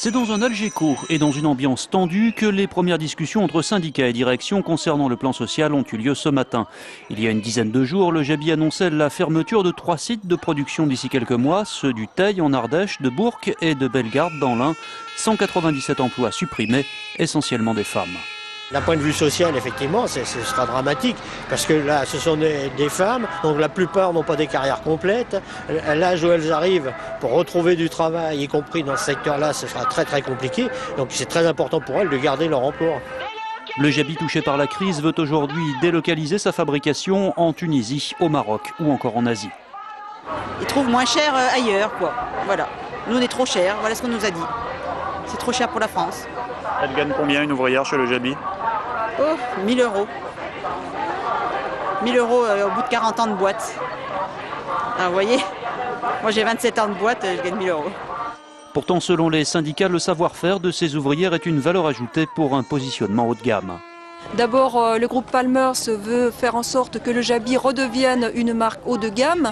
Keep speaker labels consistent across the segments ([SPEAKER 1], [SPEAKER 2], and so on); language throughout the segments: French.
[SPEAKER 1] C'est dans un Algeco et dans une ambiance tendue que les premières discussions entre syndicats et direction concernant le plan social ont eu lieu ce matin. Il y a une dizaine de jours, le Jabi annonçait la fermeture de 3 sites de production d'ici quelques mois, ceux du Teil en Ardèche, de Bourg et de Bellegarde dans l'Ain. 197 emplois supprimés, essentiellement des femmes.
[SPEAKER 2] D'un point de vue social, effectivement, ce sera dramatique, parce que là, ce sont des femmes, donc la plupart n'ont pas des carrières complètes. À l'âge où elles arrivent, pour retrouver du travail, y compris dans ce secteur-là, ce sera très très compliqué. Donc c'est très important pour elles de garder leur emploi.
[SPEAKER 1] Le Jabi touché par la crise veut aujourd'hui délocaliser sa fabrication en Tunisie, au Maroc ou encore en Asie.
[SPEAKER 3] Ils trouvent moins cher ailleurs, quoi. Voilà. Nous, on est trop cher, voilà ce qu'on nous a dit. C'est trop cher pour la France.
[SPEAKER 4] Elle gagne combien une ouvrière chez le Jabi?
[SPEAKER 3] Oh, 1000 euros. 1000 euros au bout de 40 ans de boîte. Alors, vous voyez, moi j'ai 27 ans de boîte, je gagne 1000 euros.
[SPEAKER 1] Pourtant, selon les syndicats, le savoir-faire de ces ouvrières est une valeur ajoutée pour un positionnement haut de gamme.
[SPEAKER 5] D'abord, le groupe Palmers veut faire en sorte que le Jabi redevienne une marque haut de gamme.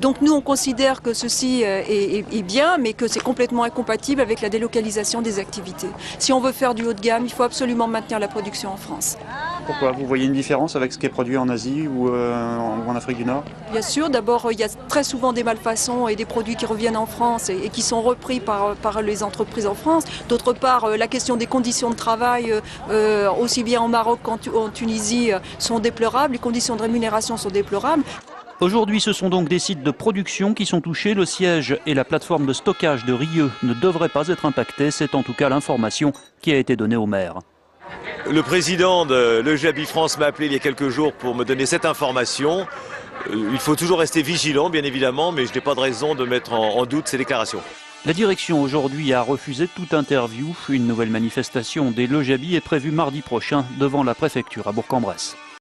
[SPEAKER 5] Donc nous, on considère que ceci est bien, mais que c'est complètement incompatible avec la délocalisation des activités. Si on veut faire du haut de gamme, il faut absolument maintenir la production en France.
[SPEAKER 4] Pourquoi? Vous voyez une différence avec ce qui est produit en Asie ou en Afrique du Nord?
[SPEAKER 5] Bien sûr, d'abord, il y a très souvent des malfaçons et des produits qui reviennent en France et qui sont repris par les entreprises en France. D'autre part, la question des conditions de travail, aussi bien en Maroc qu'en Tunisie, sont déplorables. Les conditions de rémunération sont déplorables.
[SPEAKER 1] Aujourd'hui, ce sont donc des sites de production qui sont touchés. Le siège et la plateforme de stockage de Rieux ne devraient pas être impactés. C'est en tout cas l'information qui a été donnée au maire.
[SPEAKER 6] Le président de Le Jabi France m'a appelé il y a quelques jours pour me donner cette information. Il faut toujours rester vigilant, bien évidemment, mais je n'ai pas de raison de mettre en doute ces déclarations.
[SPEAKER 1] La direction aujourd'hui a refusé toute interview. Une nouvelle manifestation des Le Jabi est prévue mardi prochain devant la préfecture à Bourg-en-Bresse.